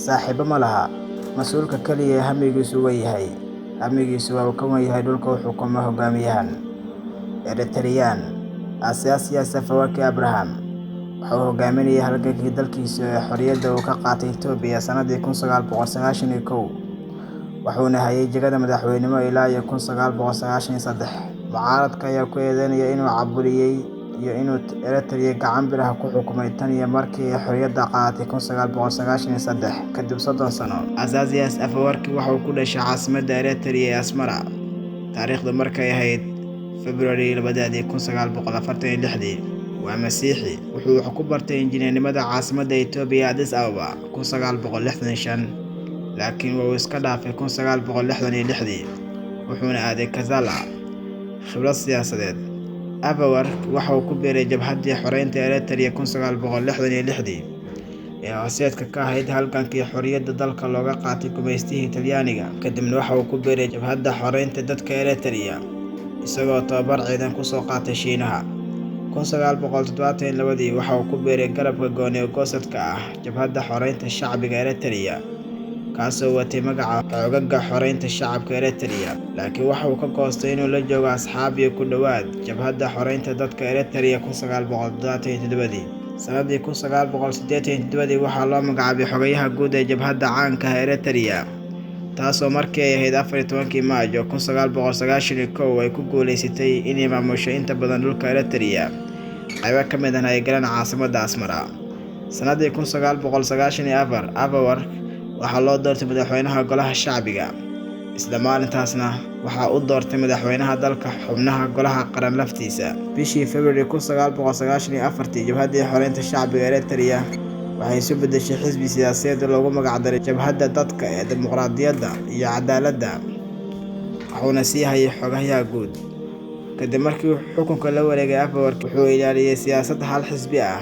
saaxiibo ma laha. Mas'uulka kaliya ee hamigiisu waa yahay. Hamigiisu waa uu ka wan yahay dhulka uu xukumo hogaamiyahan Eritrean Isaias Afwerki Abraham. Waxa uu hogaaminayay halgankii dalkiisa ee xorriyadda uu ka qaatay Itoobiya sanadii 1991, wuxuuna hayay jagada madaxweynenimo ilaa 1993. Mucaaradka ayaa ku eedeynaya inuu caburiyay iyo inuu Eritrea gacan bir ah ku xukumay tan iyo markii ay xorriyadda qaadatay 1993. Kadib 30 sano, Isaias Afwerki waxa uu ku dhashay caasimadda Eritrea ee Asmara, taariikhdu markay ahayd February 1946. Waa Masiixi. Wuxuu wax ku bartay injineernimada caasimadda Itoobiya Addis Ababa 1965, laakiin wuu iska dhaafay 1966, wuxuuna aaday Kassala. Khibrad siyaasadeed. Afwerki waxa uu ku biiray jabhaddii xoreynta Eritrea 1966 ee horseedka ka ahayd halgankii xorriyadda dalka looga qaatay gumaystihii Talyaaniga. Kadibna waxa uu ku biiray jabhadda xoreynta dadka Eritrea, isagoo tababar ciidan ku soo qaatay Shiinaha. 1972 waxa uu ku biiray garabka gooni-goosadka ah jabhadda xoreynta shacbiga Eritrea, kaasoo watay magaca Xoogagga Xoreynta Shacabka Eritrea, laakiin waxa uu ka goostay inuu la joogo asxaab iyo ku dhowaad jabhadda xoreynta dadka Eritrea 1977. Sanadii 1987 waxaa loo magacaabay xogayaha guud ee jabhadda caanka ah Eritrea, taasoo markii ay ahayd 14 Maajo 1991 ay ku guuleysatay inay maamusho inta badan dhulka Eritrea, qaybo ka mid ahna ay galeen caasimadda Asmara. Sanadii 1994, Afwerki waxaa loo doortay madaxweynaha Golaha Shacbiga. Isla maalintaasna waxaa u doortay madaxweynaha dalka xubnaha Golaha Qaran laftiisa. Bishii February 1994, jabhaddii xoreynta shacbiga Eritrea waxay isu beddeshay xisbi siyaasadeed loogu magac daray Jabhadda Dadka ee Dimuqraadiyadda iyo Cadaaladda, wuxuuna sii hayay xogayaha guud. Kadib markii uu xukunka la wareegay, Afwerki wuxuu ilaaliyay siyaasad hal xisbi ah,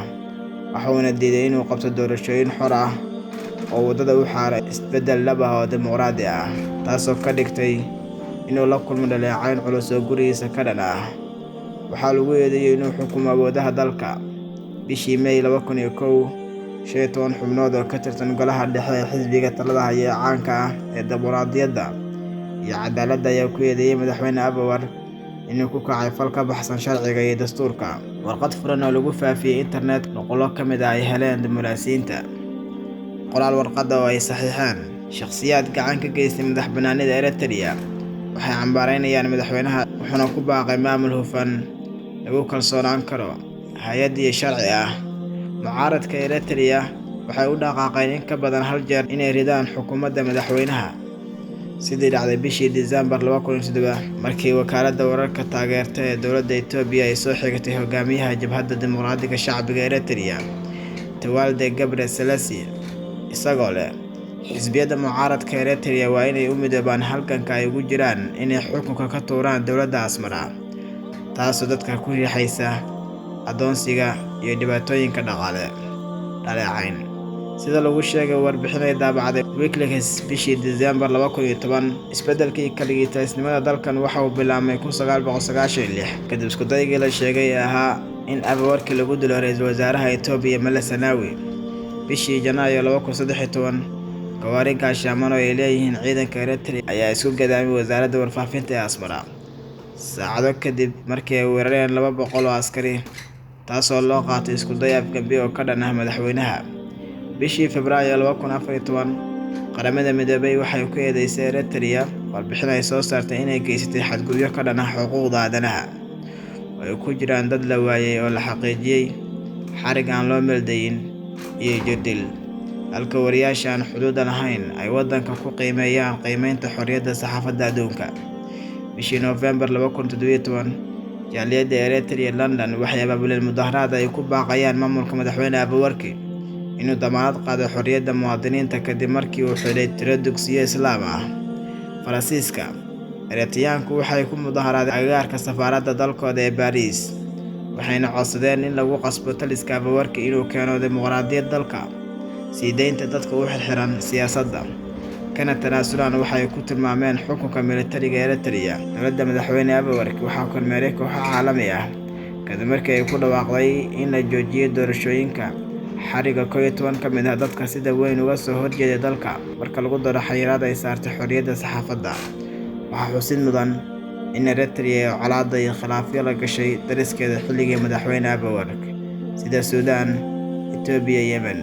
wuxuuna diiday inuu qabto doorashooyin xor ah oo waddada u xaaray isbeddel dhab ah oo dimuqraadi ah, taasoo ka dhigtay inuu la kulmo dhaleecayn culus oo gurigiisa ka dhan ah. Waxaa lagu eedeeyay inuu xukumo awoodaha dalka. Bishii May 2001, 15 xubnood oo ka tirsan Golaha Dhexe ee xisbiga talada haya ee caanka ah ee Dimuqraadiyadda iyo Cadaaladda ayaa ku eedeeyay madaxweyne Afwerki inuu ku kacay fal ka baxsan sharciga iyo dastuurka. Warqad furan oo lagu faafiyay internet, nuqullo ka mid ah ay heleen diblomaasiyiinta. Qoraal warqadda oo ay saxiixeen shakhsiyaad gacan ka geystay madax-bannaanida Eritrea waxay cambaareynayaan madaxweynaha, wuxuuna ku baaqay maamul hufan, lagu kalsoonaan karo, hay'ad iyo sharci ah. Mucaaradka Eritrea waxay u dhaqaaqeen in ka badan hal jeer inay ridaan xukuumadda madaxweynaha, sidii dhacday bishii Diseembar 2007 markii wakaaladda wararka taageerta ee dowladda Itoobiya ay soo xigatay hogaamiyaha jabhadda dimuqraadiga shacbiga Eritrea, Tewolde Gebre Selassie, isagoo leh xisbiyada mucaaradka Eritrea waa inay u midoobaan halganka ay ugu jiraan inay xukunka ka tuuraan dowladda Asmara, taasoo dadka ku riixaysa adoonsiga iyo dhibaatooyinka dhaqaale. Dhaleecayn. Sida lagu sheegay warbixin ay daabacday Wikileaks bishii Diseembar 2010, isbeddelkii kaligii-talisnimada dalkan waxa uu bilaabmay 1996 kadib isku daygii la sheegay ee ahaa in Afwerki lagu dilo ra'iisul wasaaraha Itoobiya Meles Zenawi. Bishii Janaayo 2013, gawaari gaashaamano ay leeyihiin ciidanka Eritrea ayaa isku gadaamay wasaaradda warfaafinta ee Asmara, saacado kadib markii ay weerareen 200 oo askari, taasoo loo qaatay isku day afgembi oo ka dhan ah madaxweynaha. Bishii Febraayo 2014, Qaramada Midoobay waxay ku eedeysay Eritrea warbixin ay soo saartay inay geysatay xadgudubyo ka dhan ah xuquuqda aadanaha, oo ay ku jiraan dad la waayay oo la xaqiijiyay, xarig aan loo meeldayin, iyo jirdil. Halka wariyaasha aan xuduuda lahayn ay waddanka ku qiimeeyaan qiimeynta xorriyadda saxaafadda adduunka. Bishii Noofembar 2017, jaaliyadda Eritrea London waxay abaabuleen mudaharaad ay ku baaqayaan maamulka madaxweyne Afwerki inuu damaanad qaado xorriyadda muwaadiniinta kadib markii uu xidhay tiro dugsiyo Islaam ah. Faransiiska. Eritreaanku waxay ku mudaharaadeen agagaarka safaaradda dalkooda ee Paris, waxayna codsadeen in lagu qasbo taliska Afwerki inuu keeno dimuqraadiyad dalka, sii deynta dadka u xirxiran siyaasadda, kana tanaasulaan waxay ku tilmaameen xukunka militariga Eritrea. Dowladda madaxweyne Afwerki waxaa kormeeray kooxo caalami ah kadib markii ay ku dhawaaqday in la joojiyo doorashooyinka, xariga 11 ka mid ah dadka sida weyn uga soo horjeeda dalka marka lagu daro xayiraad ay saartay xorriyadda saxaafadda. Waxaa xusid mudan in Eritrea ay colaado iyo khilaafyo la gashay dariskeeda xilligii madaxweyne Abiy Ahmed, sida Suudaan, Itoobiya iyo Yemen.